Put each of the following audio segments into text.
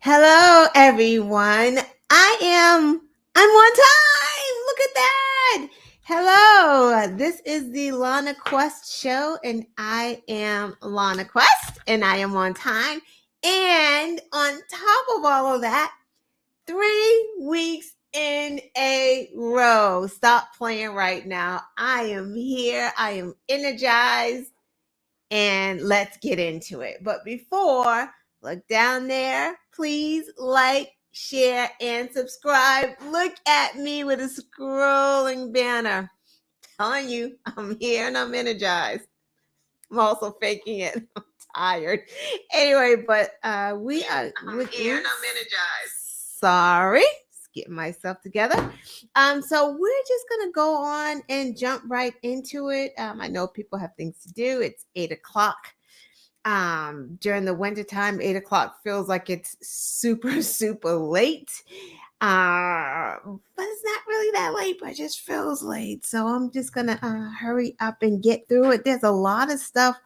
Hello, everyone. I'm on time. Look at that. Hello, this is the Lana Quest show, and I am Lana Quest, and I am on time. And on top of all of that, 3 weeks in a row. Stop playing right now. I am here. I am energized, and let's get into it. But before, look down there. Please like, share, and subscribe. Look at me with a scrolling banner. Telling you, I'm here and I'm energized. I'm also faking it. I'm tired. Anyway, but we are. I'm here and I'm energized. Sorry, just getting myself together. So we're just gonna go on and jump right into it. I know people have things to do. It's 8:00. During the wintertime, 8:00 feels like it's super, super late. But it's not really that late, but it just feels late. So I'm just gonna hurry up and get through it. There's a lot of stuff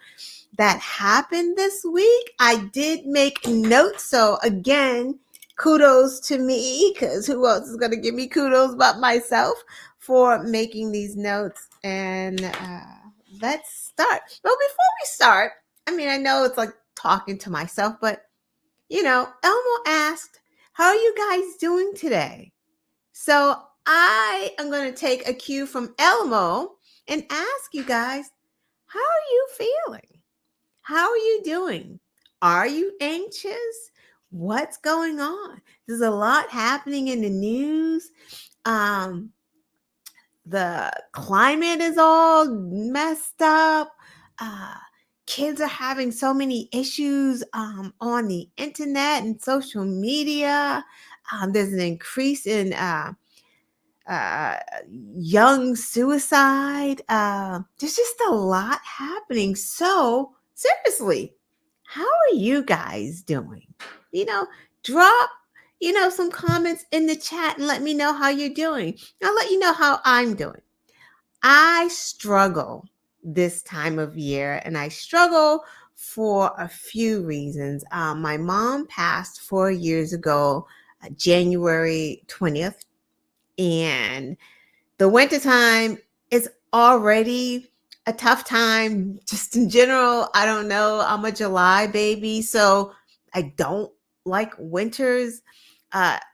that happened this week. I did make notes. So again, kudos to me, because who else is gonna give me kudos but myself for making these notes? And let's start. But before we start, I know it's like talking to myself, but Elmo asked, how are you guys doing today? So I am going to take a cue from Elmo and ask you guys, how are you feeling? How are you doing? Are you anxious? What's going on? There's a lot happening in the news. The climate is all messed up. Kids are having so many issues on the internet and social media. There's an increase in young suicide. There's just a lot happening. So, seriously, how are you guys doing? Drop some comments in the chat and let me know how you're doing. I'll let you know how I'm doing. I struggle this time of year, and I struggle for a few reasons. My mom passed 4 years ago, January 20th, and the wintertime is already a tough time just in general. I don't know. I'm a July baby, so I don't like winters.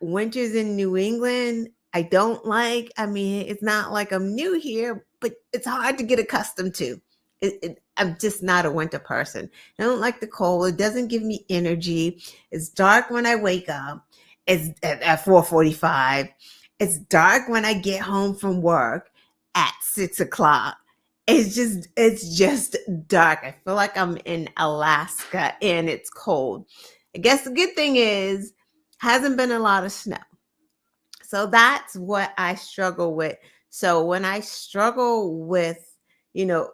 Winters in New England, I don't like. It's not like I'm new here, but it's hard to get accustomed to. I'm just not a winter person. I don't like the cold. It doesn't give me energy. It's dark when I wake up. It's at 4:45. It's dark when I get home from work at 6:00. It's just dark. I feel like I'm in Alaska and it's cold. I guess the good thing is hasn't been a lot of snow. So that's what I struggle with. So when I struggle with,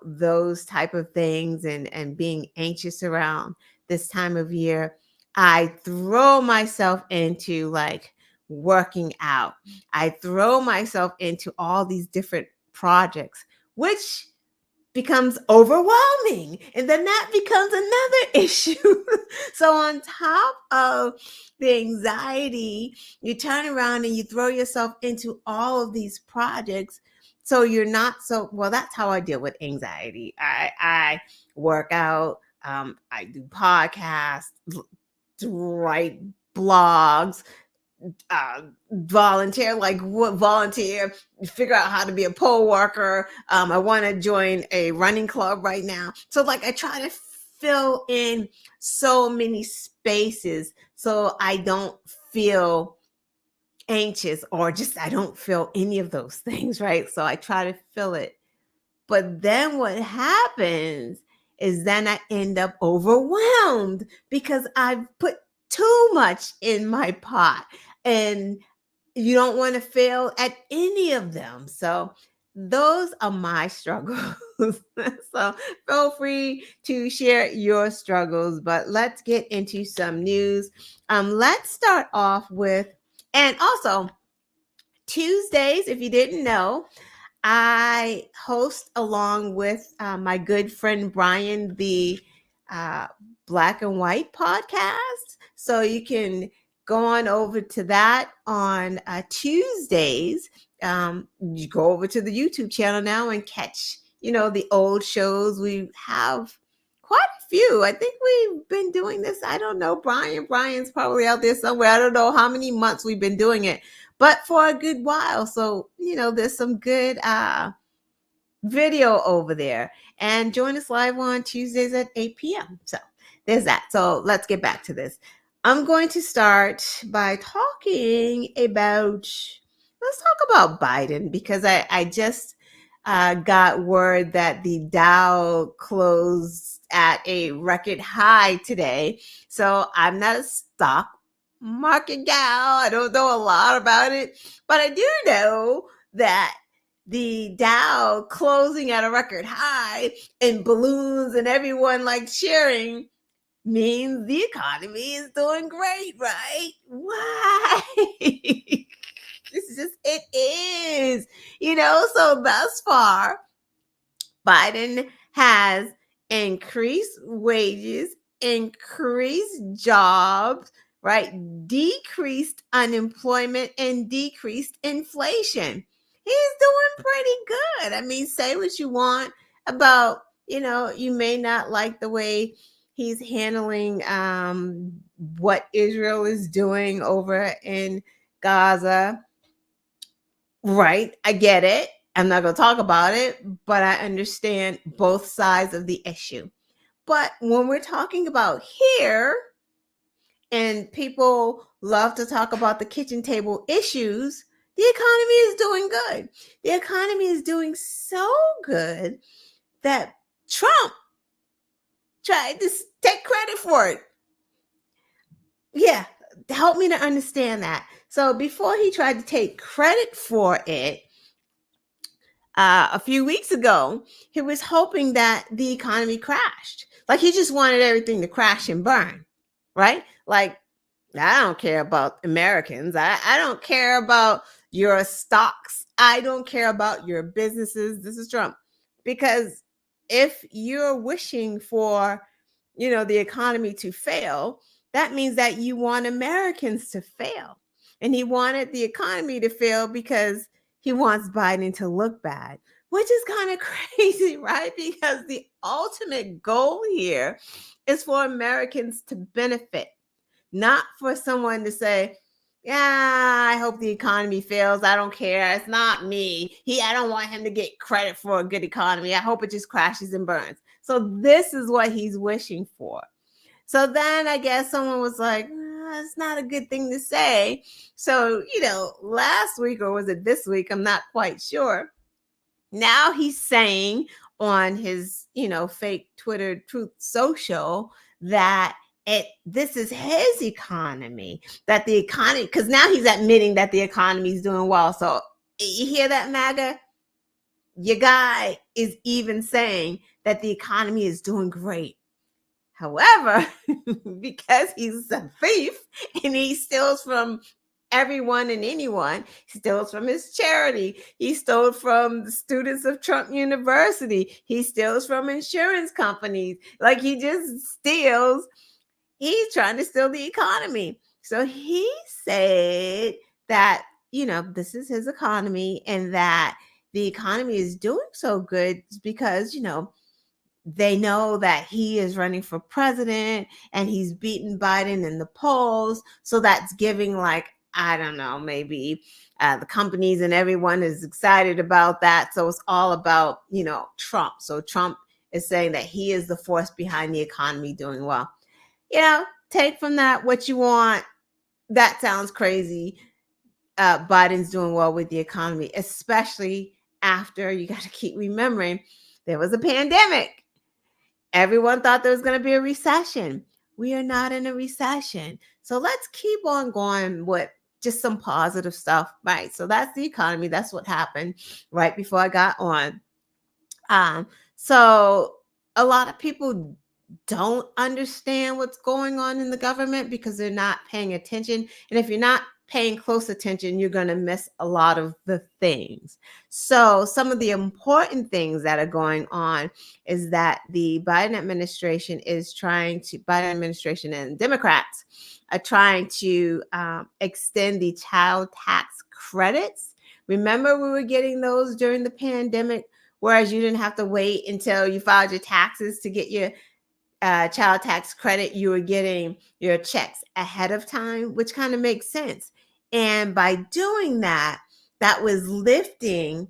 those type of things and being anxious around this time of year, I throw myself into like working out. I throw myself into all these different projects, which becomes overwhelming. And then that becomes another issue. So, on top of the anxiety, you turn around and you throw yourself into all of these projects. So, you're not well, that's how I deal with anxiety. I work out, I do podcasts, write blogs, volunteer, figure out how to be a poll worker. I want to join a running club right now. So I try to fill in so many spaces so I don't feel anxious or just I don't feel any of those things, right? So I try to fill it. But then what happens is then I end up overwhelmed because I've put too much in my pot, and you don't want to fail at any of them. So those are my struggles. So feel free to share your struggles, but let's get into some news. Let's start off with, and also Tuesdays, if you didn't know, I host along with my good friend Brian the Black and White podcast. So you can go on over to that on Tuesdays. You go over to the YouTube channel now and catch, the old shows. We have quite a few. I think we've been doing this. I don't know. Brian's probably out there somewhere. I don't know how many months we've been doing it, but for a good while. So, there's some good video over there. And join us live on Tuesdays at 8 p.m. So there's that. So let's get back to this. I'm going to start by talking about, let's talk about Biden, because I just got word that the Dow closed at a record high today. So I'm not a stock market gal. I don't know a lot about it, but I do know that the Dow closing at a record high and balloons and everyone like cheering means the economy is doing great, right? Why? It is, so thus far, Biden has increased wages, increased jobs, right? Decreased unemployment and decreased inflation. He's doing pretty good. I mean, say what you want about, you may not like the way he's handling what Israel is doing over in Gaza. Right. I get it. I'm not going to talk about it, but I understand both sides of the issue. But when we're talking about here, and people love to talk about the kitchen table issues, the economy is doing good. The economy is doing so good that Trump tried to take credit for it. Yeah, help me to understand that. So before he tried to take credit for it, a few weeks ago, he was hoping that the economy crashed. Like he just wanted everything to crash and burn, right? Like, I don't care about Americans. I don't care about your stocks. I don't care about your businesses. This is Trump. Because if you're wishing for, the economy to fail, that means that you want Americans to fail. And he wanted the economy to fail because he wants Biden to look bad, which is kind of crazy, right? Because the ultimate goal here is for Americans to benefit, not for someone to say, yeah, I hope the economy fails. I don't care. It's not me. I don't want him to get credit for a good economy. I hope it just crashes and burns. So this is what he's wishing for. So then I guess someone was like, it's not a good thing to say. So, last week, or was it this week? I'm not quite sure. Now he's saying on his, fake Twitter Truth Social that this is his economy, that the economy, because now he's admitting that the economy is doing well. So you hear that, MAGA? Your guy is even saying that the economy is doing great. However, because he's a thief and he steals from everyone and anyone, he steals from his charity, he stole from the students of Trump University, he steals from insurance companies. Like he just steals. He's trying to steal the economy. So he said that, this is his economy and that the economy is doing so good because, they know that he is running for president and he's beaten Biden in the polls. So that's giving, like, I don't know, maybe the companies and everyone is excited about that. So it's all about, Trump. So Trump is saying that he is the force behind the economy doing well. Take from that what you want. That sounds crazy. Biden's doing well with the economy, especially after, you got to keep remembering, there was a pandemic. Everyone thought there was going to be a recession. We are not in a recession. So let's keep on going with just some positive stuff, right? So that's the economy. That's what happened right before I got on. So a lot of people don't understand what's going on in the government because they're not paying attention. And if you're not paying close attention, you're going to miss a lot of the things. So some of the important things that are going on is that the Biden administration and Democrats are trying to extend the child tax credits. Remember, we were getting those during the pandemic, whereas you didn't have to wait until you filed your taxes to get your child tax credit. You were getting your checks ahead of time, which kind of makes sense. And by doing that, that was lifting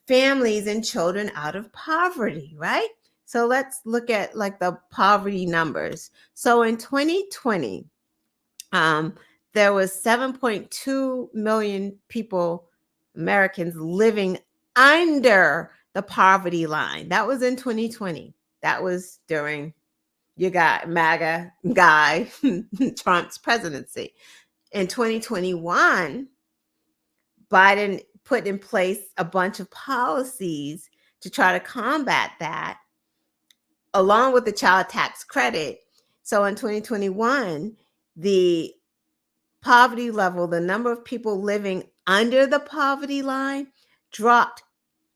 families and children out of poverty, right? So let's look at like the poverty numbers. So in 2020, there was 7.2 million people, Americans, living under the poverty line. That was in 2020. That was during you got MAGA guy Trump's presidency. In 2021, Biden put in place a bunch of policies to try to combat that, along with the child tax credit. So in 2021, the poverty level, the number of people living under the poverty line, dropped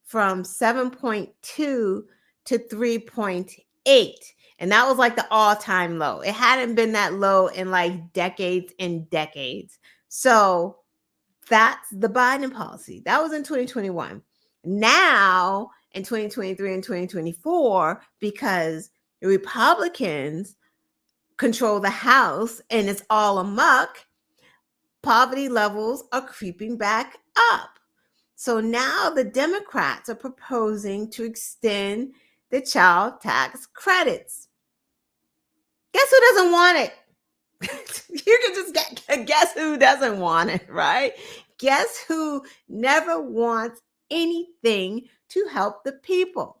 from 7.2 to 3.8. And that was like the all-time low. It hadn't been that low in like decades and decades. So that's the Biden policy. That was in 2021. Now in 2023 and 2024, because the Republicans control the House and it's all amok, poverty levels are creeping back up. So now the Democrats are proposing to extend the child tax credits. Guess who doesn't want it? You can just guess who doesn't want it, right? Guess who never wants anything to help the people?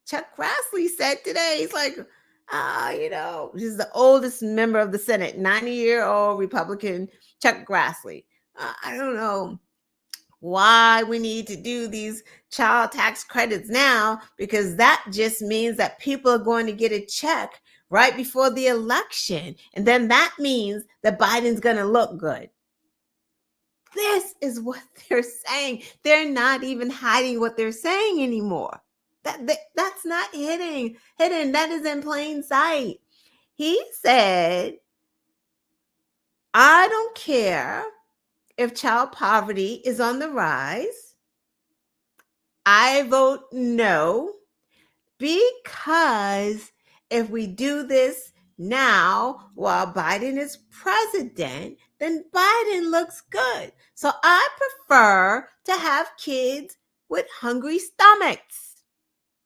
Chuck Grassley said today, he's like, he's the oldest member of the Senate, 90-year-old Republican Chuck Grassley. I don't know why we need to do these child tax credits now, because that just means that people are going to get a check right before the election. And then that means that Biden's going to look good. This is what they're saying. They're not even hiding what they're saying anymore. That's not hidden. That is in plain sight. He said, I don't care if child poverty is on the rise. I vote no, because if we do this now while Biden is president, then Biden looks good. So I prefer to have kids with hungry stomachs.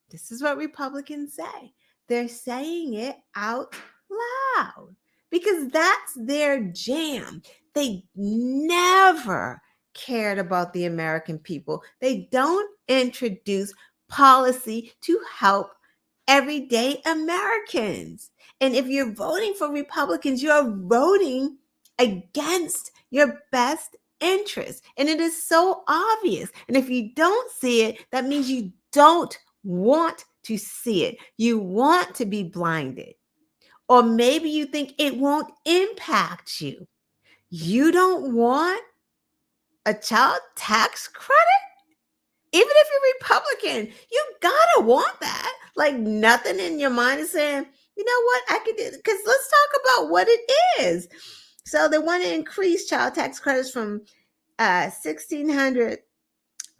This is what Republicans say. They're saying it out loud because that's their jam. They never cared about the American people. They don't introduce policy to help everyday Americans. And if you're voting for Republicans, you're voting against your best interest. And it is so obvious. And if you don't see it, that means you don't want to see it. You want to be blinded. Or maybe you think it won't impact you. You don't want a child tax credit? Even if you're Republican, you gotta want that. Like nothing in your mind is saying, you know what, I could do, because let's talk about what it is. So they want to increase child tax credits from $1,600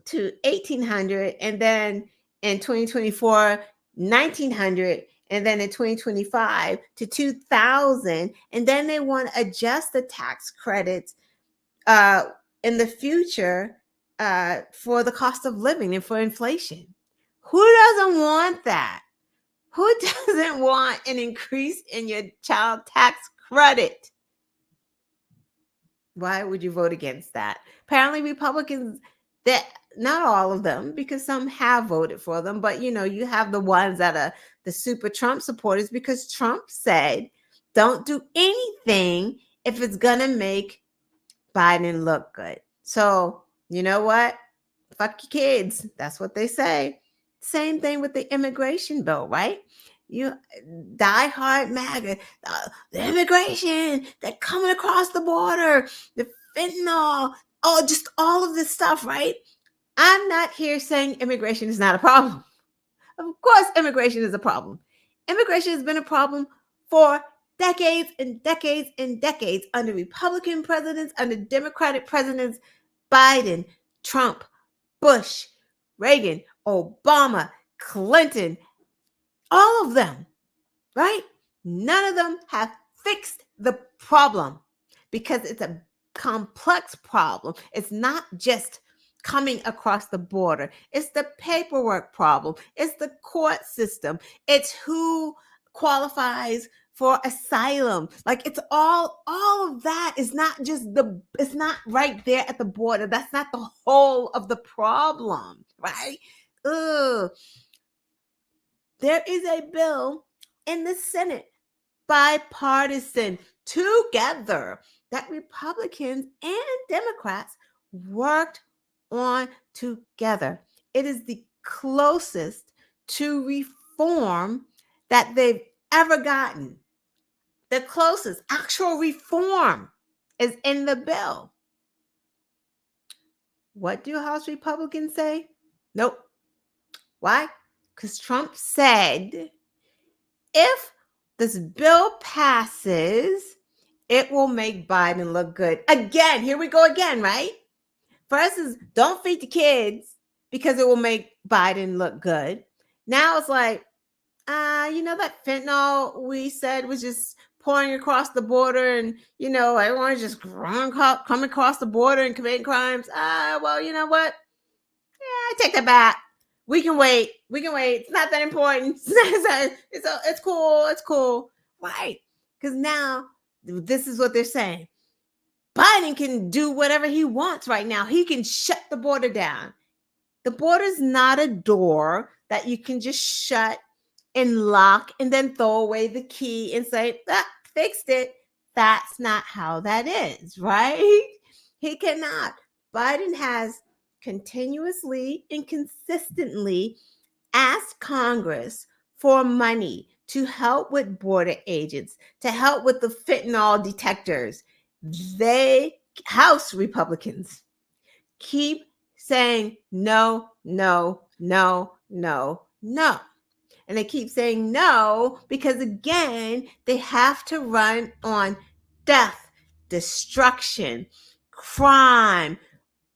to $1,800, and then in 2024, $1,900, and then in 2025 to $2,000, and then they want to adjust the tax credits in the future for the cost of living and for inflation. Who doesn't want that? Who doesn't want an increase in your child tax credit? Why would you vote against that? Apparently Republicans, that not all of them, because some have voted for them, but you have the ones that are the super Trump supporters, because Trump said, don't do anything if it's gonna make Biden look good. So you know what? Fuck your kids. That's what they say. Same thing with the immigration bill, right? You diehard MAGA, the immigration, they're coming across the border, the fentanyl, oh, just all of this stuff, right? I'm not here saying immigration is not a problem. Of course, immigration is a problem. Immigration has been a problem for decades and decades and decades under Republican presidents, under Democratic presidents, Biden, Trump, Bush, Reagan, Obama, Clinton, all of them, right? None of them have fixed the problem because it's a complex problem. It's not just coming across the border. It's the paperwork problem. It's the court system. It's who qualifies for asylum. Like it's all of that is not just it's not right there at the border. That's not the whole of the problem, right? Ugh. There is a bill in the Senate, bipartisan, together, that Republicans and Democrats worked on together. It is the closest to reform that they've ever gotten. The closest actual reform is in the bill. What do House Republicans say? Nope. Why? Because Trump said if this bill passes, it will make Biden look good. Again, here we go again, right? First is don't feed the kids because it will make Biden look good. Now it's like, that fentanyl we said was just pouring across the border and, everyone just come across the border and committing crimes. Well, you know what? I take that back. We can wait. It's not that important. It's cool. It's cool. Right. Because now this is what they're saying. Biden can do whatever he wants right now. He can shut the border down. The border is not a door that you can just shut and lock and then throw away the key and say, fixed it. That's not how that is, right? He cannot. Biden has continuously and consistently asked Congress for money to help with border agents, to help with the fentanyl detectors. House Republicans keep saying no, no, no, no, no. And they keep saying no because, again, they have to run on death, destruction, crime,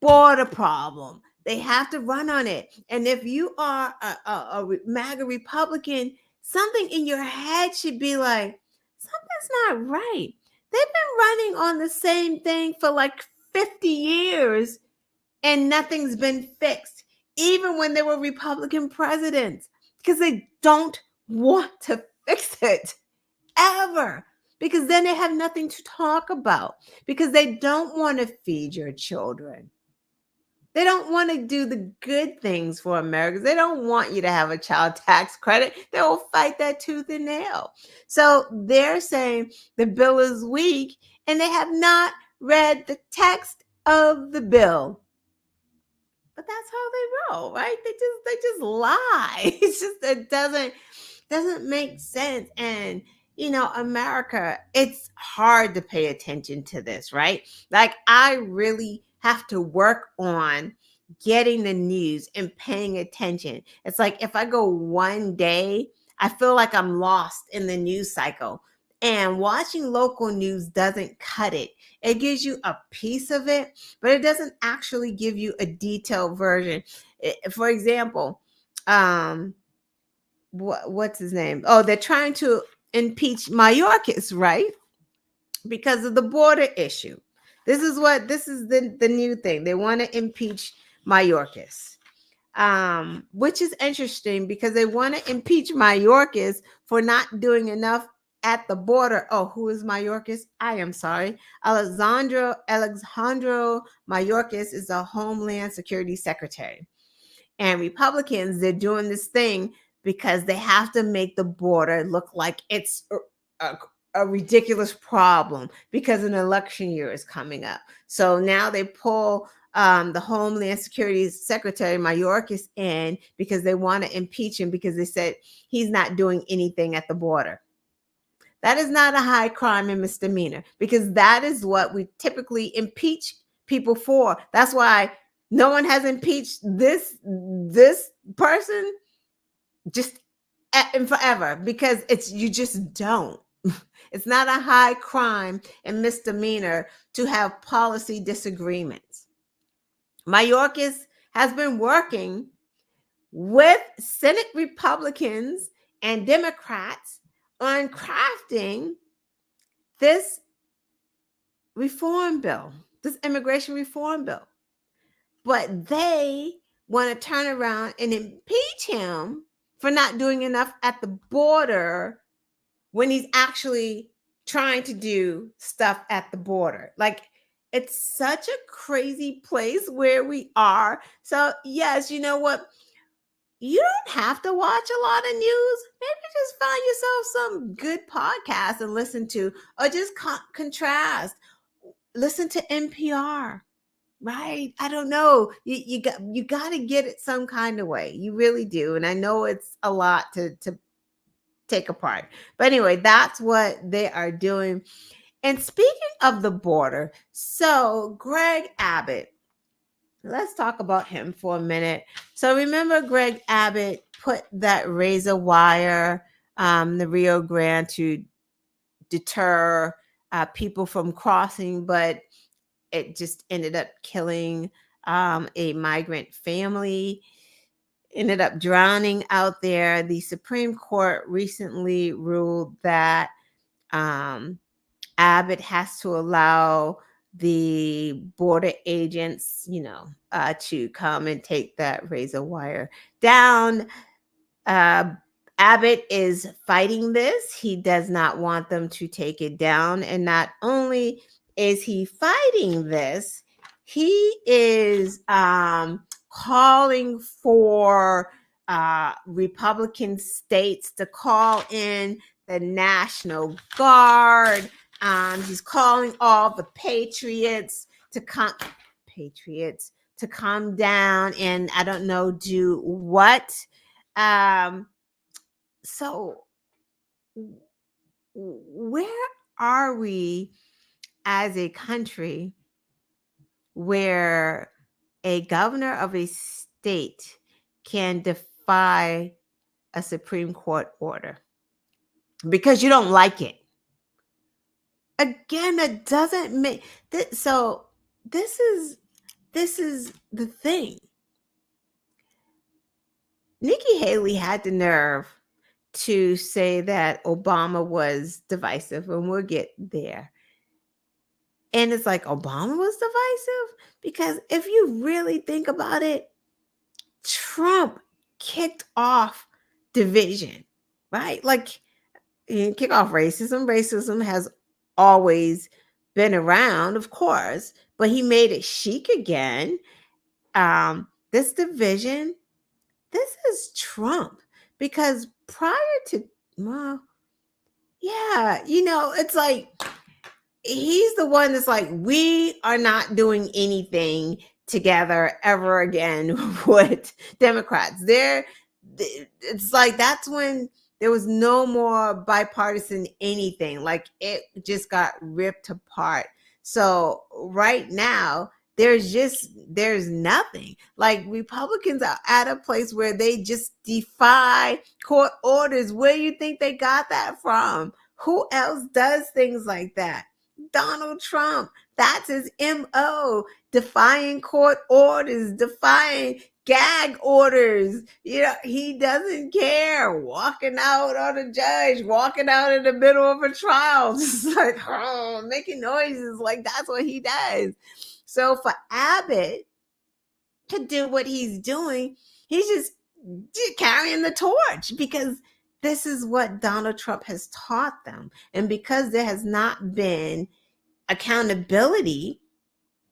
border problem. They have to run on it. And if you are a MAGA Republican, something in your head should be like, something's not right. They've been running on the same thing for like 50 years and nothing's been fixed, even when they were Republican presidents, because they don't want to fix it ever. Because then they have nothing to talk about, because they don't want to feed your children. They don't want to do the good things for Americans. They don't want you to have a child tax credit. They will fight that tooth and nail. So they're saying the bill is weak, and they have not read the text of the bill. But that's how they roll, right? They just lie. It's just it doesn't make sense. And America, it's hard to pay attention to this, right? Like I really have to work on getting the news and paying attention. It's like if I go one day, I feel like I'm lost in the news cycle. And watching local news doesn't cut it. It gives you a piece of it, but it doesn't actually give you a detailed version. For example, what's his name? Oh, they're trying to impeach Mayorkis, right? Because of the border issue. This is the new thing. They want to impeach Mayorkis. Which is interesting because they want to impeach Mayorkis for not doing enough at the border. Oh, who is Mayorkis? I am sorry. Alejandro Mayorkis is the Homeland Security Secretary. And Republicans, they're doing this thing because they have to make the border look like it's a ridiculous problem because an election year is coming up. So now they pull the Homeland Security Secretary Mayorkis in because they want to impeach him because they said he's not doing anything at the border. That is not a high crime and misdemeanor because that is what we typically impeach people for. That's why no one has impeached this person just and forever because you just don't. It's not a high crime and misdemeanor to have policy disagreements. Mayorkis has been working with Senate Republicans and Democrats on crafting this reform bill, this immigration reform bill. But they want to turn around and impeach him for not doing enough at the border when he's actually trying to do stuff at the border. Like, it's such a crazy place where we are. So, yes, you know what? You don't have to watch a lot of news. Maybe just find yourself some good podcasts and listen to, or just contrast. Listen to NPR, right? I don't know. You got to get it some kind of way. You really do. And I know it's a lot to take apart. But anyway, that's what they are doing. And speaking of the border, so Greg Abbott, let's talk about him for a minute. So remember Greg Abbott put that razor wire, the Rio Grande to deter people from crossing, but it just ended up killing a migrant family, ended up drowning out there. The Supreme Court recently ruled that Abbott has to allow the border agents, to come and take that razor wire down. Abbott is fighting this. He does not want them to take it down. And not only is he fighting this, he is calling for Republican states to call in the National Guard. He's calling all the patriots to come down and I don't know, do what. So where are we as a country where a governor of a state can defy a Supreme Court order because you don't like it? Again, that doesn't make this. So this is the thing. Nikki Haley had the nerve to say that Obama was divisive, and we'll get there. And it's like, Obama was divisive? Because if you really think about it, Trump kicked off division, right? Like, he didn't kick off racism. Racism has always been around, of course, but he made it chic again. This division, this is Trump. Because prior to, well, yeah, it's like he's the one that's like, we are not doing anything together ever again with Democrats. It's like that's when there was no more bipartisan anything. Like, it just got ripped apart. So right now, there's nothing. Like, Republicans are at a place where they just defy court orders. Where do you think they got that from? Who else does things like that? Donald Trump. That's his MO. Defying court orders, defying gag orders. He doesn't care. Walking out on a judge, walking out in the middle of a trial, just like, making noises. Like, that's what he does. So for Abbott to do what he's doing, he's just carrying the torch because this is what Donald Trump has taught them. And because there has not been accountability,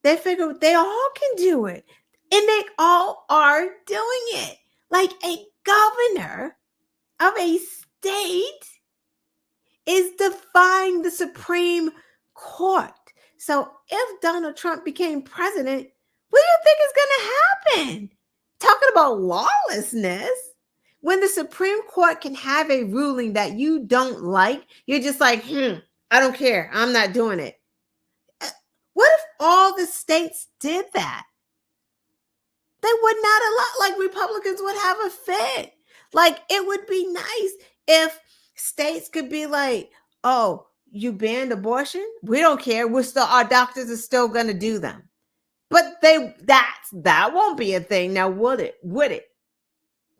they figure they all can do it. And they all are doing it. Like, a governor of a state is defying the Supreme Court. So if Donald Trump became president, What do you think is going to happen? Talking about lawlessness. When the Supreme Court can have a ruling that you don't like, you're just like, I don't care. I'm not doing it. What if all the states did that? They would not allow, like Republicans would have a fit. Like it would be nice if states could be like, oh, you banned abortion? We don't care. Our doctors are still gonna do them. But that won't be a thing. Now, would it? Would it?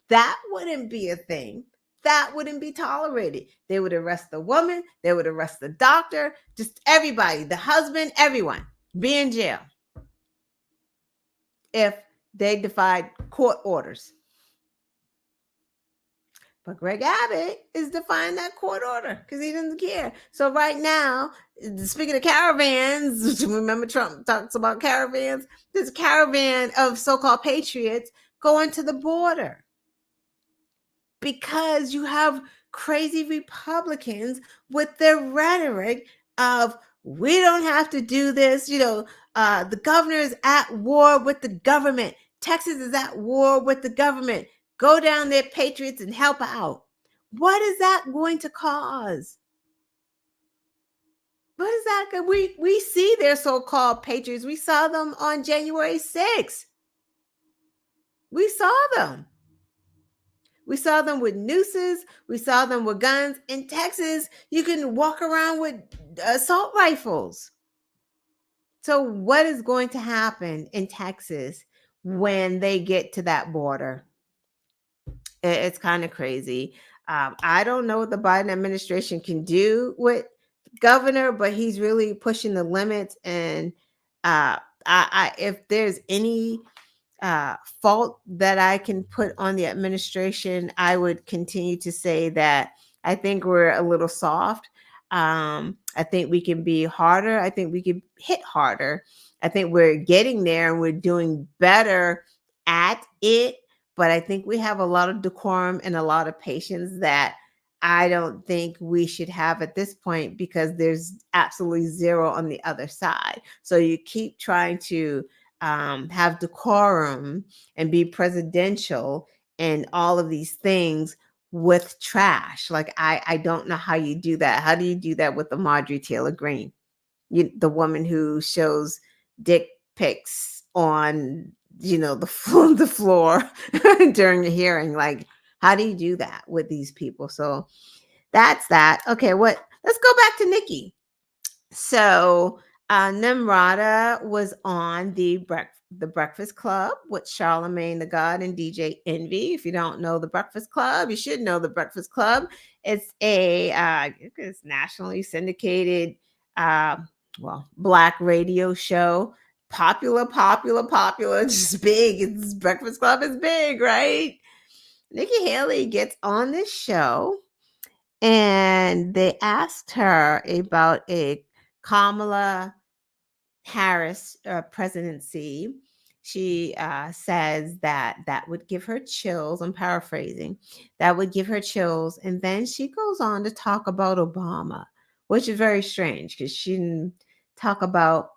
That wouldn't be a thing. That wouldn't be tolerated. They would arrest the woman, they would arrest the doctor, just everybody, the husband, everyone, be in jail if they defied court orders. But Greg Abbott is defying that court order because he doesn't care. So right now, speaking of caravans, remember Trump talks about caravans? There's a caravan of so-called patriots going to the border because you have crazy Republicans with their rhetoric of we don't have to do this. The governor is at war with the government. Texas is at war with the government. Go down there, patriots, and help out. What is that going to cause? What is that? We see their so-called patriots. We saw them on January 6th. We saw them. We saw them with nooses. We saw them with guns. In Texas, you can walk around with assault rifles. So what is going to happen in Texas when they get to that border? It's kind of crazy. I don't know what the Biden administration can do with governor, but he's really pushing the limits. And if there's any fault that I can put on the administration, I would continue to say that I think we're a little soft. I think we can be harder. I think we can hit harder. I think we're getting there and we're doing better at it. But I think we have a lot of decorum and a lot of patience that I don't think we should have at this point because there's absolutely zero on the other side. So you keep trying to have decorum and be presidential and all of these things with trash. Like I don't know how you do that. How do you do that with the Marjorie Taylor Greene, the woman who shows dick pics on the floor during the hearing? Like, how do you do that with these people? So that's that. Okay, let's go back to Nikki. So Nimrata was on the Breakfast Club with Charlemagne the God and DJ Envy. If you don't know the Breakfast Club, you should know the Breakfast Club. It's it's nationally syndicated, Black radio show. Popular, just big. It's Breakfast Club is big, right? Nikki Haley gets on this show and they asked her about a Kamala Harris presidency. She says that would give her chills. I'm paraphrasing. That would give her chills. And then she goes on to talk about Obama, which is very strange because she didn't talk about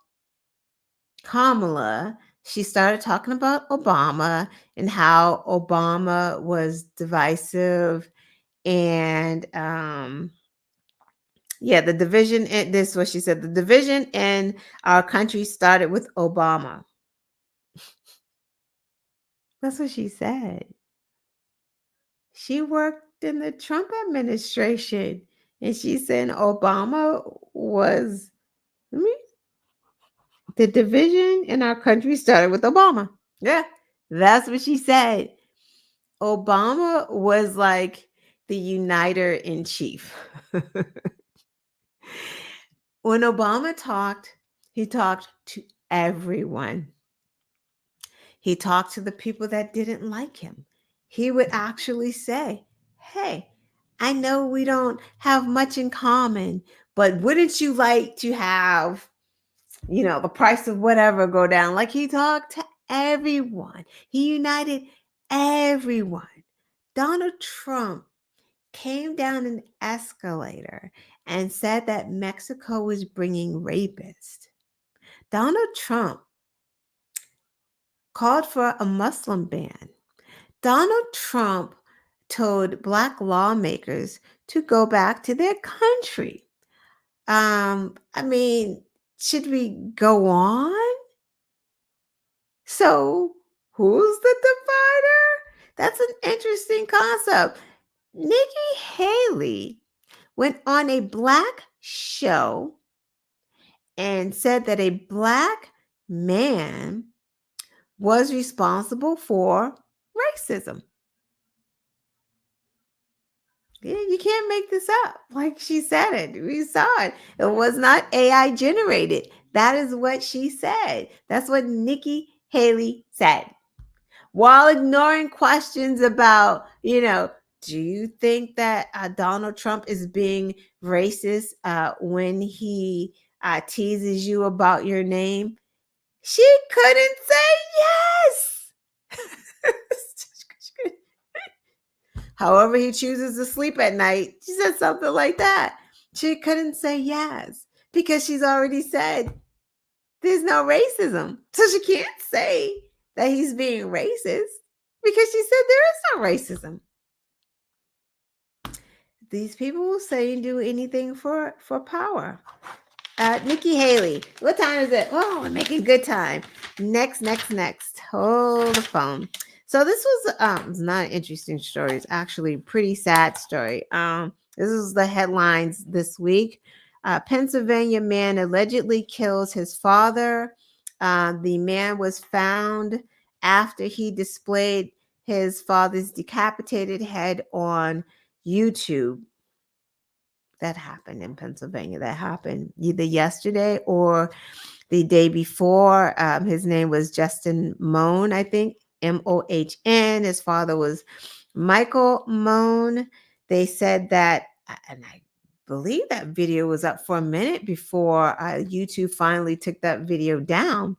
Kamala. She started talking about Obama and how Obama was divisive and the division in this is what she said. The division in our country started with Obama. That's what she said. She worked in the Trump administration and she said Obama was the division in our country started with Obama. Yeah, that's what she said. Obama was like the uniter in chief. When Obama talked, he talked to everyone. He talked to the people that didn't like him. He would actually say, hey, I know we don't have much in common, but wouldn't you like to have, the price of whatever go down? Like he talked to everyone. He united everyone. Donald Trump came down an escalator and said that Mexico was bringing rapists. Donald Trump called for a Muslim ban. Donald Trump told Black lawmakers to go back to their country. I mean, should we go on? So, who's the divider? That's an interesting concept. Nikki Haley went on a Black show and said that a Black man was responsible for racism. Yeah, you can't make this up. Like she said it. We saw it. It was not AI generated. That is what she said. That's what Nikki Haley said. While ignoring questions about, do you think that Donald Trump is being racist when he teases you about your name? She couldn't say yes. However he chooses to sleep at night, she said something like that. She couldn't say yes because she's already said there's no racism. So she can't say that he's being racist because she said there is no racism. These people will say and do anything for power. Nikki Haley, what time is it? Oh, we're making good time. Next. Hold the phone. So this was it's not an interesting story. It's actually a pretty sad story. This is the headlines this week. Pennsylvania man allegedly kills his father. The man was found after he displayed his father's decapitated head on YouTube. That happened in Pennsylvania. That happened either yesterday or the day before. His name was Justin Mohn, I think, Mohn. His father was Michael Mohn. They said that, and I believe that video was up for a minute before YouTube finally took that video down.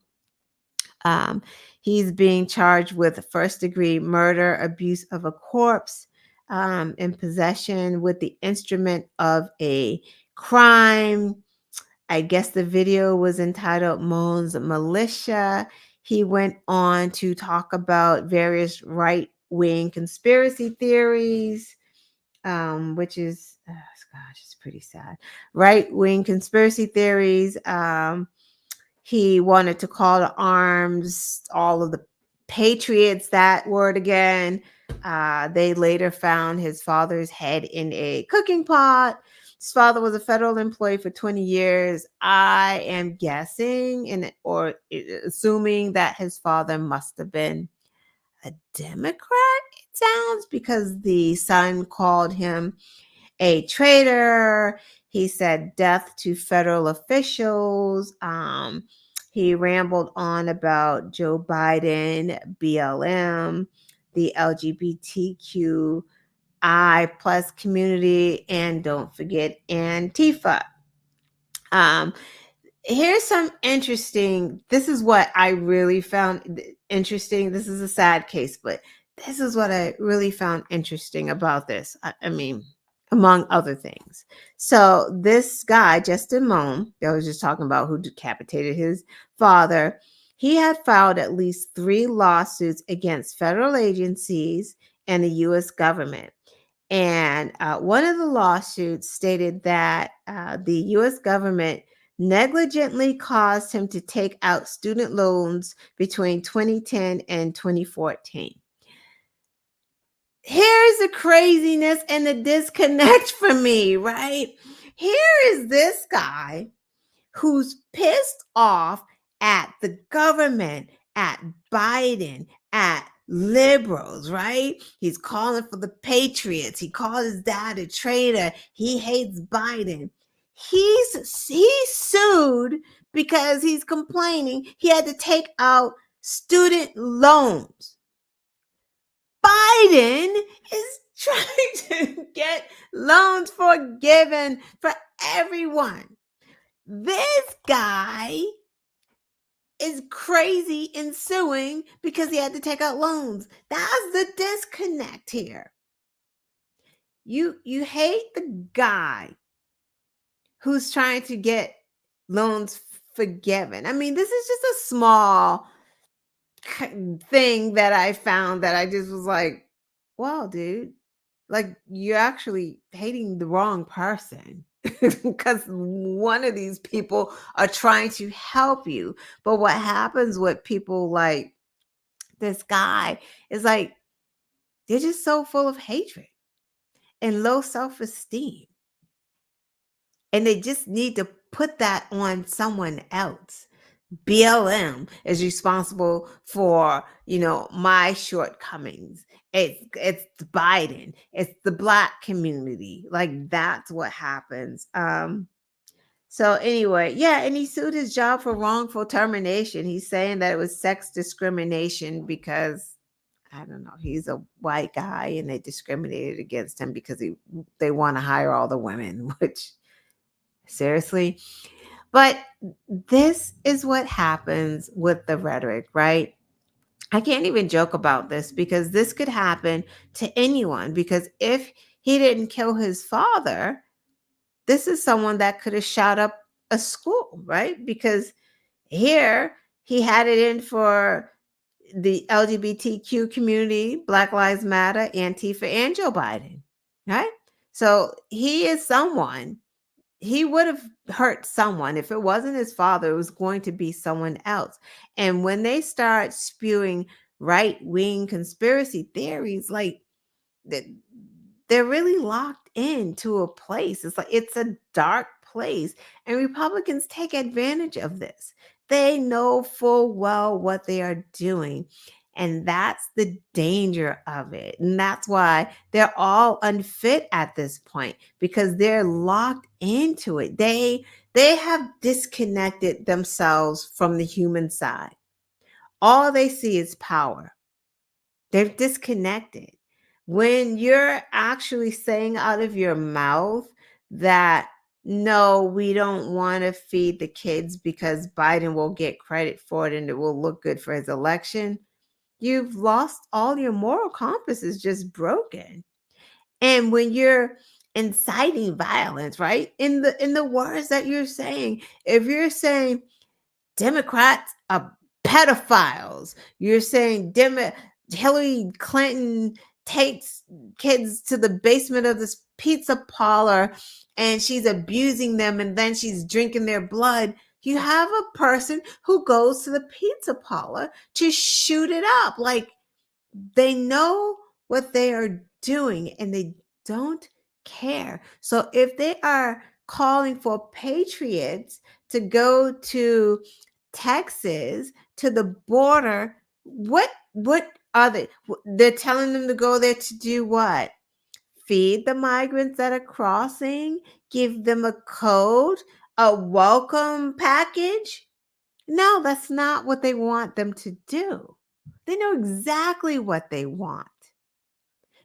He's being charged with first-degree murder, abuse of a corpse, in possession with the instrument of a crime. I guess the video was entitled Mohn's Militia. He went on to talk about various right-wing conspiracy theories, which is, gosh, it's pretty sad. Right-wing conspiracy theories. He wanted to call to arms all of the patriots, that word again. They later found his father's head in a cooking pot. His father was a federal employee for 20 years. I am guessing or assuming that his father must have been a Democrat, it sounds, because the son called him a traitor. He said death to federal officials. He rambled on about Joe Biden, BLM, the LGBTQI plus community, and don't forget Antifa. Here's some interesting. This is what I really found interesting. This is a sad case, but this is what I really found interesting about this. I mean, among other things. So this guy, Justin Mohn, that I was just talking about, who decapitated his father, he had filed at least 3 lawsuits against federal agencies and the U.S. government. And one of the lawsuits stated that the U.S. government negligently caused him to take out student loans between 2010 and 2014. Here's the craziness and the disconnect for me, right? Here is this guy who's pissed off at the government, at Biden, at liberals, right? He's calling for the patriots. He called his dad a traitor. He hates Biden. He sued because he's complaining he had to take out student loans. Biden is trying to get loans forgiven for everyone. This guy is crazy in suing because he had to take out loans. That's the disconnect here. You hate the guy who's trying to get loans forgiven. I mean, this is just a small thing that I found that I just was like, wow, dude, like you're actually hating the wrong person. Because one of these people are trying to help you. But what happens with people like this guy is like they're just so full of hatred and low self-esteem. And they just need to put that on someone else. BLM is responsible for, my shortcomings. It's Biden. It's the black community. Like that's what happens. So anyway, yeah, and he sued his job for wrongful termination. He's saying that it was sex discrimination because I don't know, he's a white guy and they discriminated against him because they want to hire all the women, which seriously. But this is what happens with the rhetoric, right? I can't even joke about this because this could happen to anyone. Because if he didn't kill his father, this is someone that could have shot up a school, right? Because here he had it in for the LGBTQ community, Black Lives Matter, Antifa, and Joe Biden, right? So he is someone, he would have hurt someone. If it wasn't his father, it was going to be someone else. And when they start spewing right-wing conspiracy theories, like that, they're really locked into a place. It's like it's a dark place. And Republicans take advantage of this. They know full well what they are doing. And that's the danger of it. And that's why they're all unfit at this point because they're locked into it. They have disconnected themselves from the human side. All they see is power. They're disconnected. When you're actually saying out of your mouth that, no, we don't want to feed the kids because Biden will get credit for it and it will look good for his election, you've lost all your moral compass is just broken. And when you're inciting violence, right? In the words that you're saying, if you're saying Democrats are pedophiles. You're saying Hillary Clinton takes kids to the basement of this pizza parlor and she's abusing them and then she's drinking their blood. You have a person who goes to the pizza parlor to shoot it up. Like they know what they are doing and they don't care. So if they are calling for patriots to go to Texas to the border, what are they? They're telling them to go there to do what? Feed the migrants that are crossing, give them a code, a welcome package? No, that's not what they want them to do. They know exactly what they want.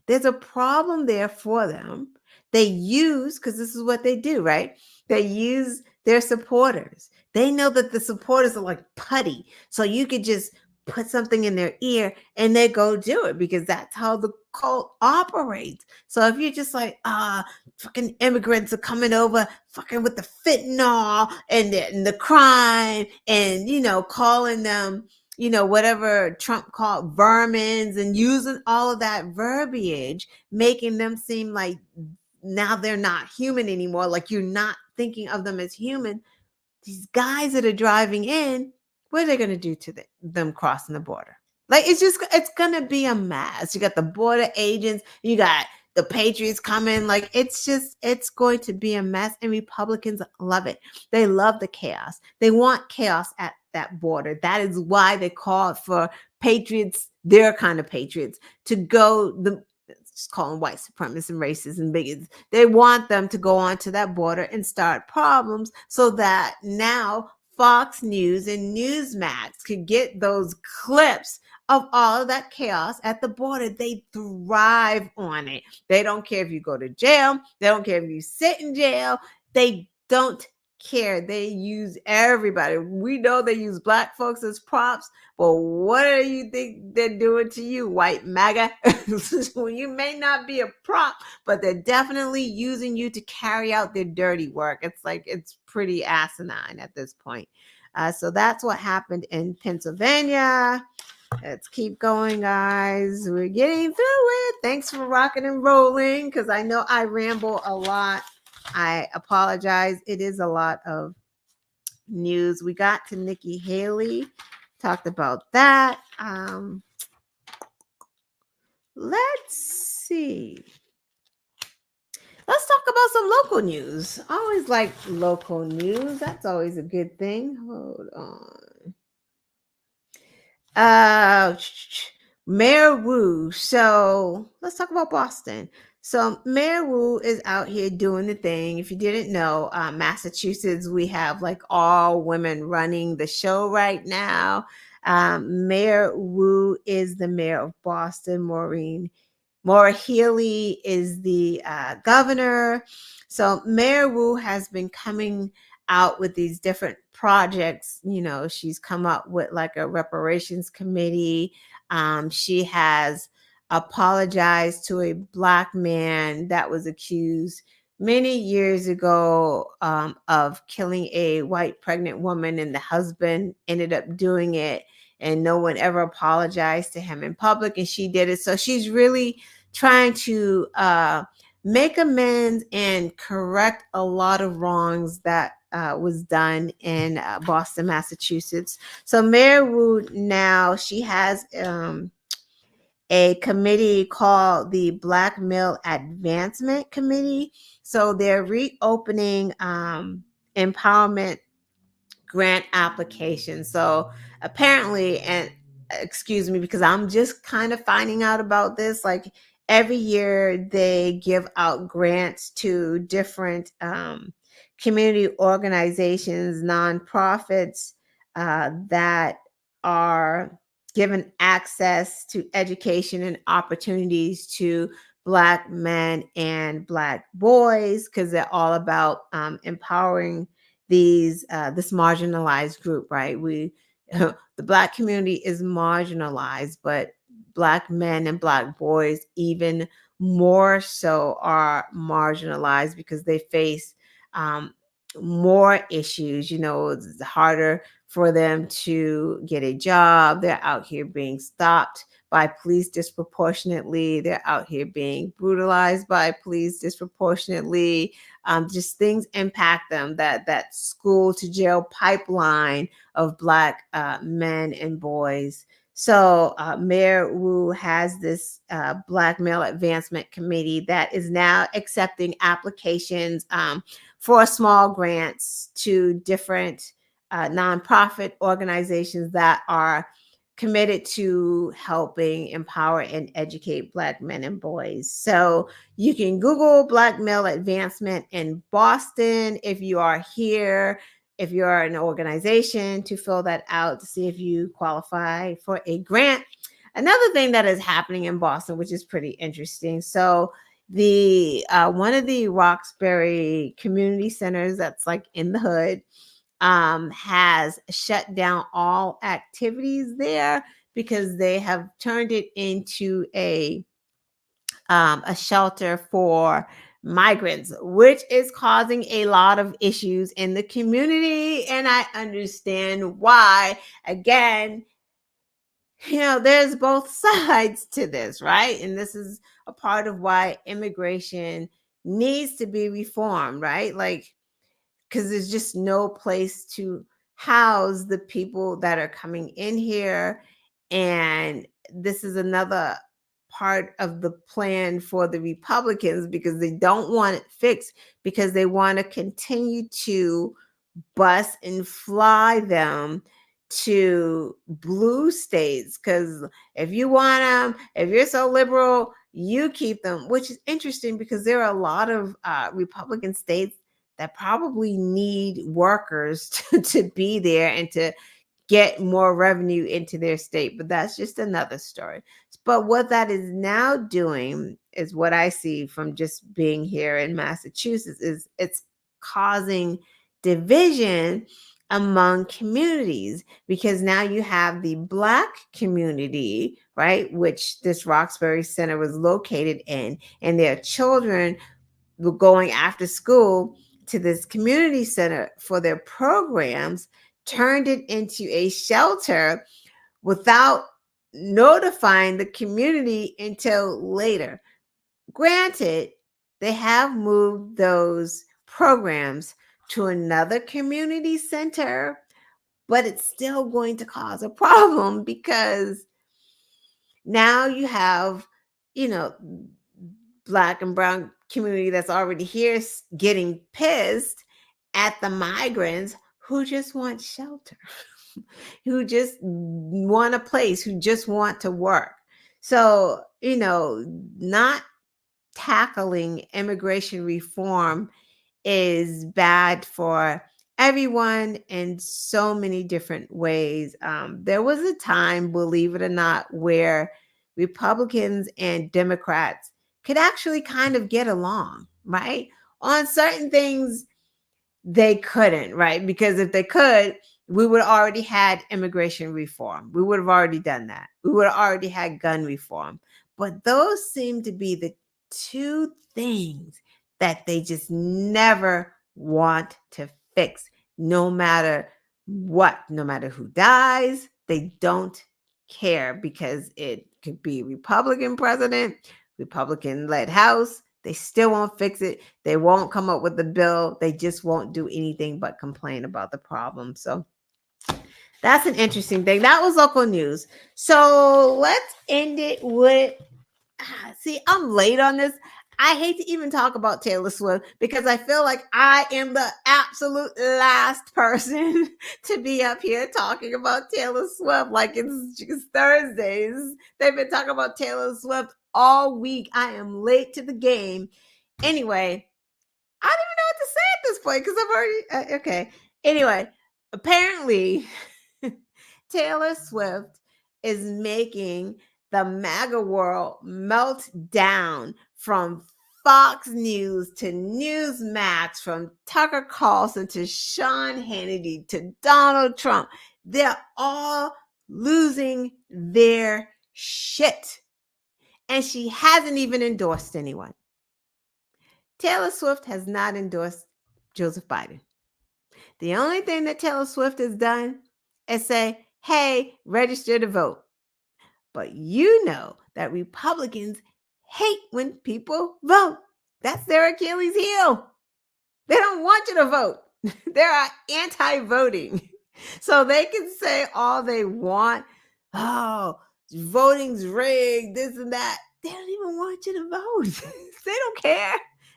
There's a problem there for them. They use, because this is what they do, right? They use their supporters. They know that the supporters are like putty. So you could just put something in their ear and they go do it because that's how the cult operates. So if you're just like, fucking immigrants are coming over, fucking with the fentanyl and the crime and, calling them, whatever Trump called vermins and using all of that verbiage, making them seem like now they're not human anymore. Like you're not thinking of them as human. These guys that are driving in, what are they going to do to them crossing the border? Like it's going to be a mess. You got the border agents, you got the patriots coming. Like it's going to be a mess. And Republicans love it. They love the chaos. They want chaos at that border. That is why they called for patriots, their kind of patriots, to go just call them white supremacists and racists and bigots. They want them to go onto that border and start problems so that now Fox News and Newsmax could get those clips of all of that chaos at the border. They thrive on it. They don't care if you go to jail. They don't care if you sit in jail. They don't care. They use everybody. We know they use black folks as props, but what do you think they're doing to you, white MAGA? You may not be a prop, but they're definitely using you to carry out their dirty work. It's pretty asinine at this point. So that's what happened in Pennsylvania. Let's keep going, guys. We're getting through it. Thanks for rocking and rolling because I know I ramble a lot. I apologize. It is a lot of news. We got to Nikki Haley, talked about that. Let's see. Let's talk about some local news. I always like local news. That's always a good thing. Hold on. Mayor Wu. So let's talk about Boston. So Mayor Wu is out here doing the thing. If you didn't know, Massachusetts, we have like all women running the show right now. Mayor Wu is the mayor of Boston. Maura Healey is the governor. So Mayor Wu has been coming out with these different projects. You know, she's come up with like a reparations committee. She has apologized to a Black man that was accused many years ago of killing a white pregnant woman, and the husband ended up doing it and no one ever apologized to him in public, and she did it. So she's really trying to make amends and correct a lot of wrongs that was done in Boston, Massachusetts. So Mayor Wu now, she has a committee called the Black Male Advancement Committee. So they're reopening empowerment grant application. So apparently, and excuse me, because I'm just kind of finding out about this, like every year they give out grants to different community organizations, nonprofits that are given access to education and opportunities to Black men and Black boys, because they're all about empowering this marginalized group, right? We the Black community is marginalized, but Black men and Black boys even more so are marginalized because they face more issues. You know, it's harder for them to get a job. They're out here being stopped by police disproportionately. They're out here being brutalized by police disproportionately. Just things impact them. That school to jail pipeline of Black men and boys. So Mayor Wu has this Black Male Advancement Committee that is now accepting applications for small grants to different nonprofit organizations that are committed to helping empower and educate Black men and boys. So you can Google Black Male Advancement in Boston if you are here, if you're an organization, to fill that out to see if you qualify for a grant. Another thing that is happening in Boston, which is pretty interesting. So the one of the Roxbury community centers that's like in the hood has shut down all activities there because they have turned it into a shelter for migrants, which is causing a lot of issues in the community. And I understand why. Again, you know, there's both sides to this, right? And this is a part of why immigration needs to be reformed, right? Like, because there's just no place to house the people that are coming in here. And this is another part of the plan for the Republicans because they don't want it fixed, because they want to continue to bus and fly them to blue states. Because if you want them, if you're so liberal, you keep them, which is interesting because there are a lot of Republican states that probably need workers to be there and to get more revenue into their state. But that's just another story. But what that is now doing is what I see from just being here in Massachusetts is it's causing division among communities, because now you have the Black community, right, which this Roxbury Center was located in, and their children were going after school to this community center for their programs, turned it into a shelter without notifying the community until later. Granted, they have moved those programs to another community center, but it's still going to cause a problem because now you have, you know, Black and brown community that's already here getting pissed at the migrants who just want shelter, who just want a place, who just want to work. So, not tackling immigration reform is bad for everyone in so many different ways. There was a time, believe it or not, where Republicans and Democrats could actually kind of get along, right? On certain things, they couldn't, right? Because if they could, we would have already had immigration reform. We would have already done that. We would have already had gun reform. But those seem to be the two things that they just never want to fix, no matter what, no matter who dies, they don't care because it could be Republican president, Republican led House. They still won't fix it. They won't come up with the bill. They just won't do anything but complain about the problem. So that's an interesting thing. That was local news. So let's end it with see, I'm late on this. I hate to even talk about Taylor Swift because I feel like I am the absolute last person to be up here talking about Taylor Swift. Like it's Thursdays. They've been talking about Taylor Swift all week. I am late to the game. Anyway, I don't even know what to say at this point because I've already okay. Anyway, apparently Taylor Swift is making the MAGA world melt down from Fox News to Newsmax, from Tucker Carlson to Sean Hannity to Donald Trump. They're all losing their shit. And she hasn't even endorsed anyone. Taylor Swift has not endorsed Joseph Biden. The only thing that Taylor Swift has done is say, hey, register to vote. But you know that Republicans hate when people vote. That's their Achilles heel. They don't want you to vote. They're anti-voting. So they can say all they want. Oh, voting's rigged, this and that. They don't even want you to vote. They don't care.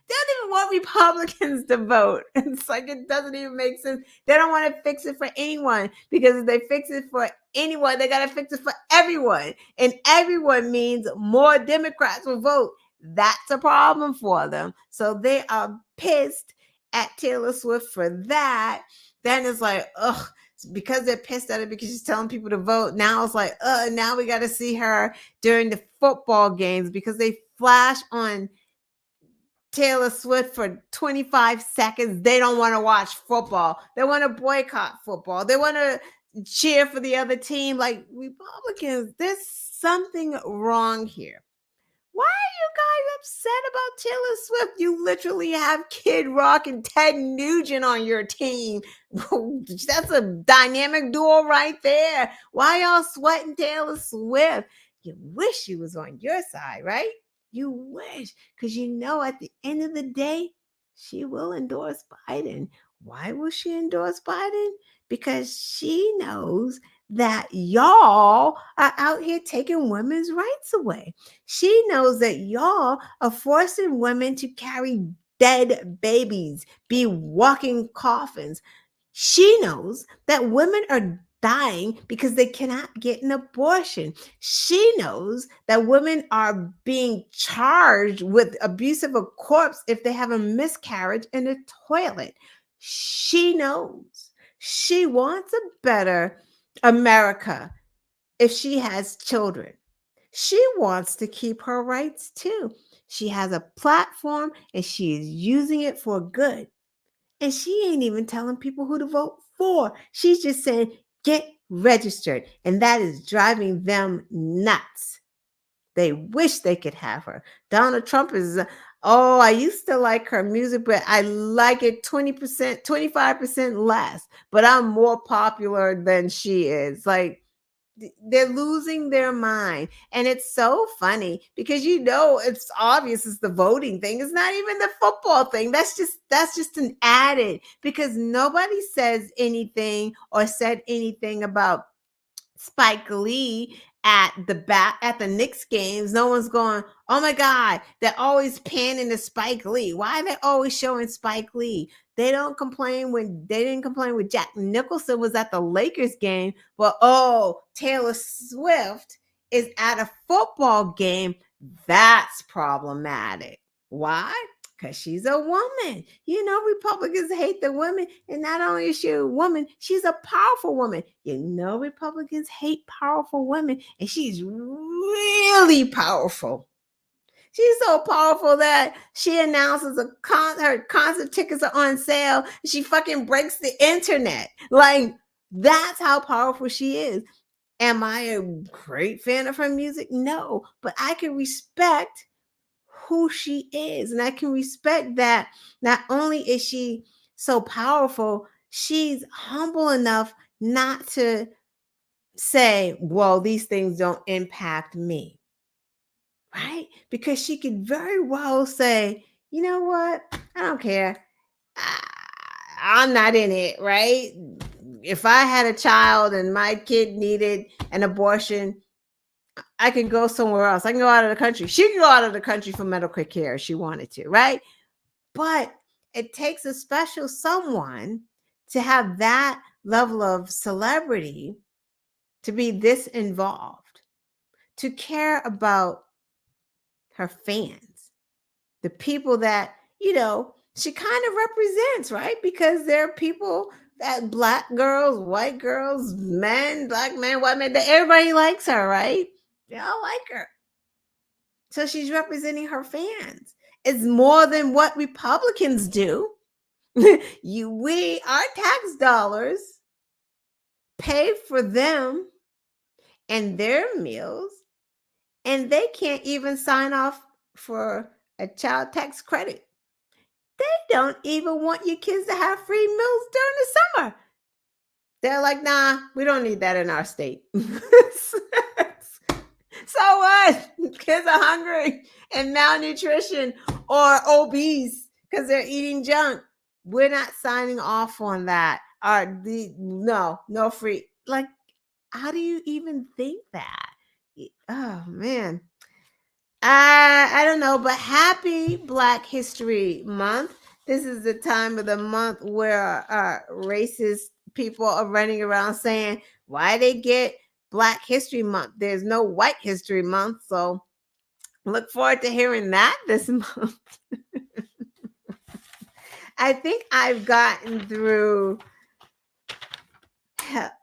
They don't even want Republicans to vote. It's like it doesn't even make sense. They don't want to fix it for anyone because if they fix it for anyone, they got to fix it for everyone. And everyone means more Democrats will vote. That's a problem for them. So they are pissed at Taylor Swift for that. Then it's like, ugh, because they're pissed at it because she's telling people to vote. Now it's like, now we got to see her during the football games because they flash on Taylor Swift for 25 seconds. They don't want to watch football. They want to boycott football. They want to cheer for the other team. Like Republicans, there's something wrong here. Why are you guys upset about Taylor Swift? You literally have Kid Rock and Ted Nugent on your team. That's a dynamic duo right there. Why y'all sweating Taylor Swift? You wish she was on your side, right? You wish, because you know at the end of the day, she will endorse Biden. Why will she endorse Biden? Because she knows that y'all are out here taking women's rights away. She knows that y'all are forcing women to carry dead babies, be walking coffins. She knows that women are dying because they cannot get an abortion. She knows that women are being charged with abuse of a corpse if they have a miscarriage in a toilet. She knows. She wants a better America if she has children. She wants to keep her rights too. She has a platform and she is using it for good. And she ain't even telling people who to vote for. She's just saying, get registered. And that is driving them nuts. They wish they could have her. Donald Trump is, I used to like her music, but I like it 20%, 25% less. But I'm more popular than she is. Like, They're losing their mind. And it's so funny because it's obvious it's the voting thing. It's not even the football thing. That's just an added, because nobody says anything or said anything about Spike Lee at the Knicks games. No one's going, oh my God, they're always panning to Spike Lee. Why are they always showing Spike Lee? They didn't complain when Jack Nicholson was at the Lakers game, but Taylor Swift is at a football game. That's problematic. Why? Because she's a woman. Republicans hate the women. And not only is she a woman, she's a powerful woman. Republicans hate powerful women. And she's really powerful. She's so powerful that she announces her concert tickets are on sale. And she fucking breaks the internet. Like, that's how powerful she is. Am I a great fan of her music? No. But I can respect who she is. And I can respect that not only is she so powerful, she's humble enough not to say, well, these things don't impact me. Right? Because she could very well say, you know what? I don't care. I'm not in it, right? If I had a child and my kid needed an abortion, I can go somewhere else. I can go out of the country. She can go out of the country for medical care if she wanted to, right? But it takes a special someone to have that level of celebrity, to be this involved, to care about her fans, the people that, she kind of represents, right? Because there are people that Black girls, white girls, men, Black men, white men, that everybody likes her, right? They all like her. So she's representing her fans. It's more than what Republicans do. Our tax dollars pay for them and their meals, and they can't even sign off for a child tax credit. They don't even want your kids to have free meals during the summer. They're like, nah, we don't need that in our state. So what? Kids are hungry and malnutrition or obese because they're eating junk. We're not signing off on that. No free. Like, how do you even think that? Oh man. I don't know, but happy Black History Month. This is the time of the month where racist people are running around saying, why they get Black History Month? There's no White History Month. So look forward to hearing that this month. I think I've gotten through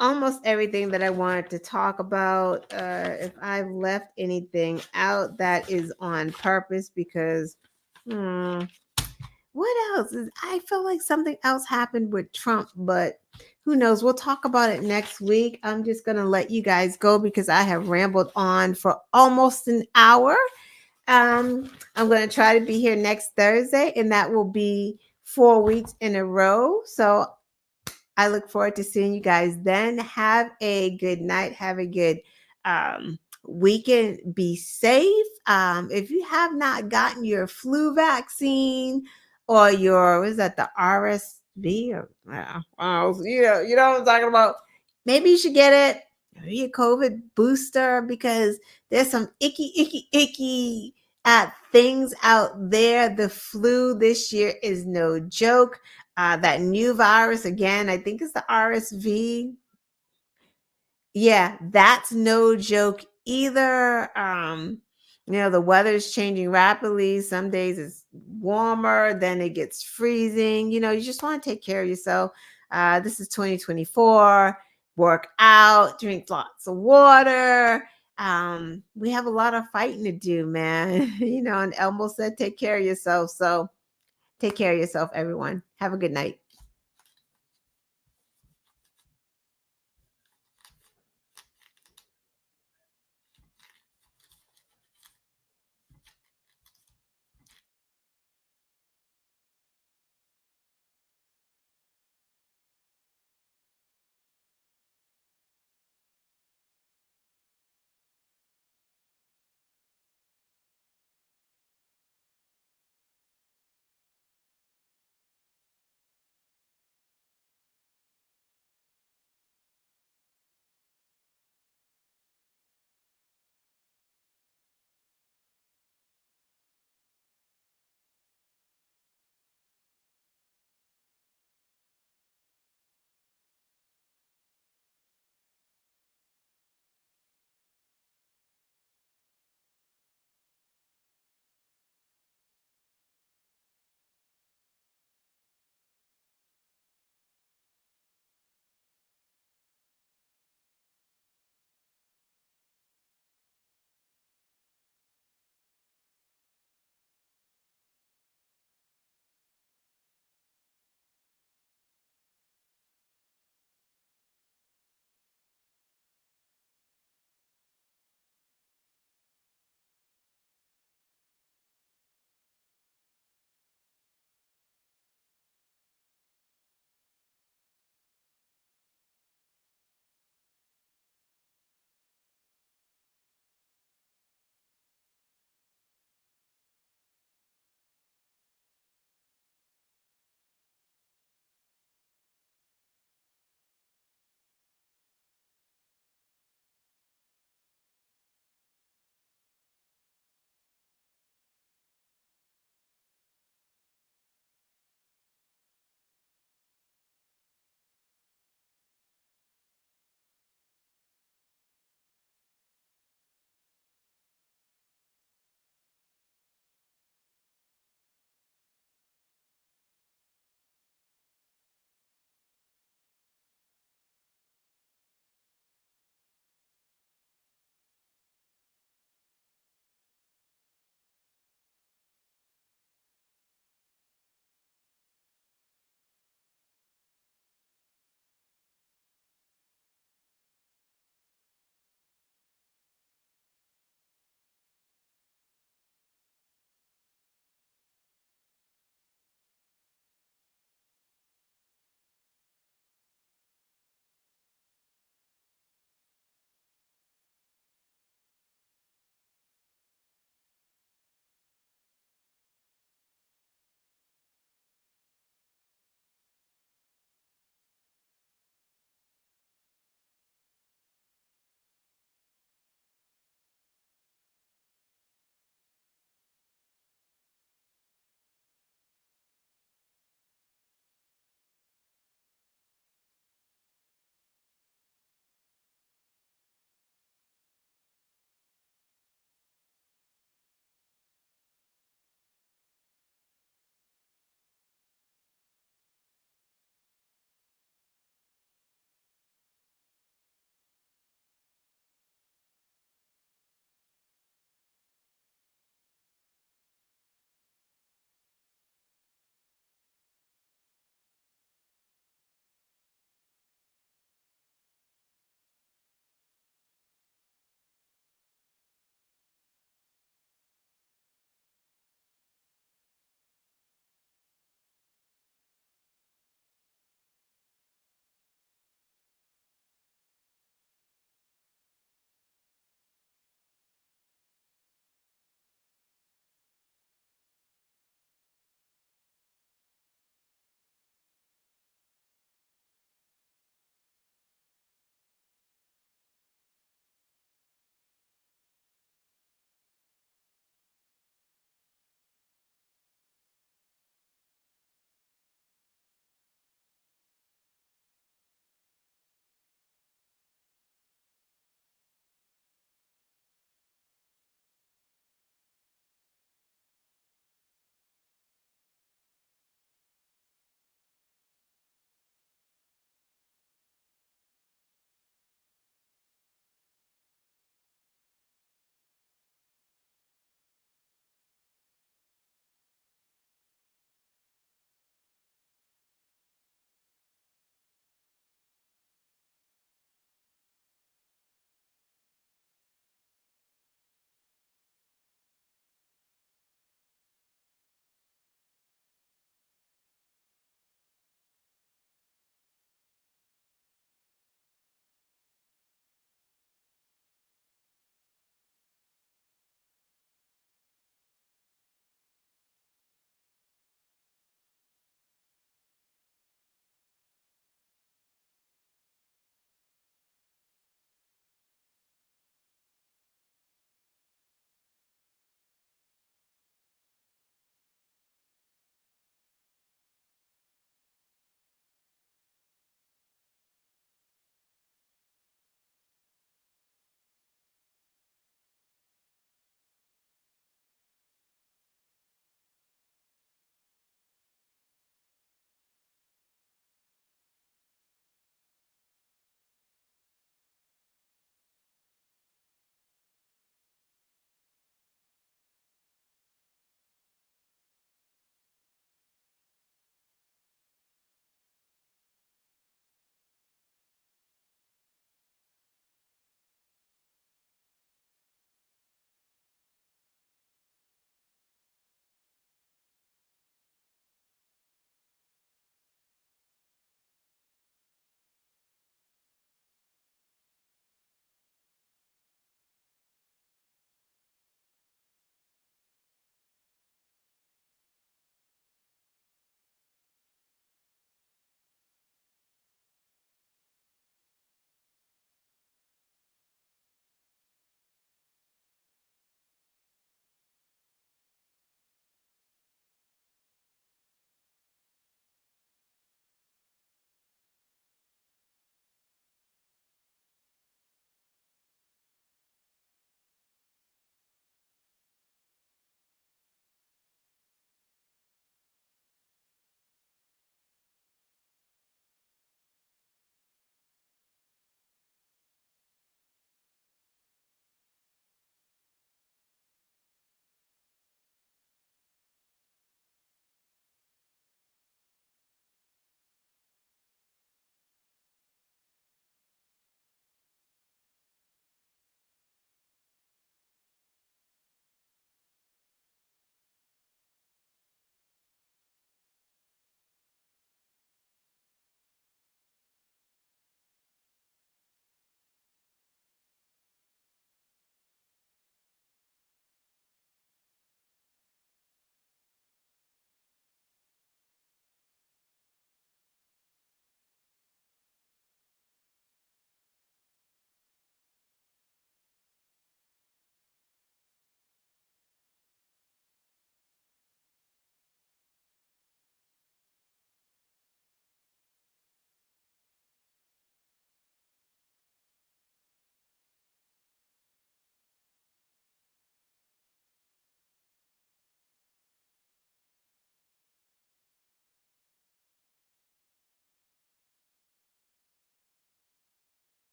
almost everything that I wanted to talk about. If I've left anything out, that is on purpose, because what else? I feel like something else happened with Trump, but who knows? We'll talk about it next week. I'm just going to let you guys go because I have rambled on for almost an hour. I'm going to try to be here next Thursday, and that will be 4 weeks in a row. So I look forward to seeing you guys then. Have a good night. Have a good weekend. Be safe. If you have not gotten your flu vaccine or the RSV, or you know what I'm talking about, maybe you should get it. Maybe a COVID booster, because there's some icky things out there. The flu this year is no joke. That new virus, again, I think it's the RSV. Yeah, that's no joke either. The weather's changing rapidly. Some days it's warmer, then it gets freezing. You just want to take care of yourself. This is 2024. Work out, drink lots of water. We have a lot of fighting to do, man. And Elmo said, take care of yourself. So take care of yourself, everyone. Have a good night.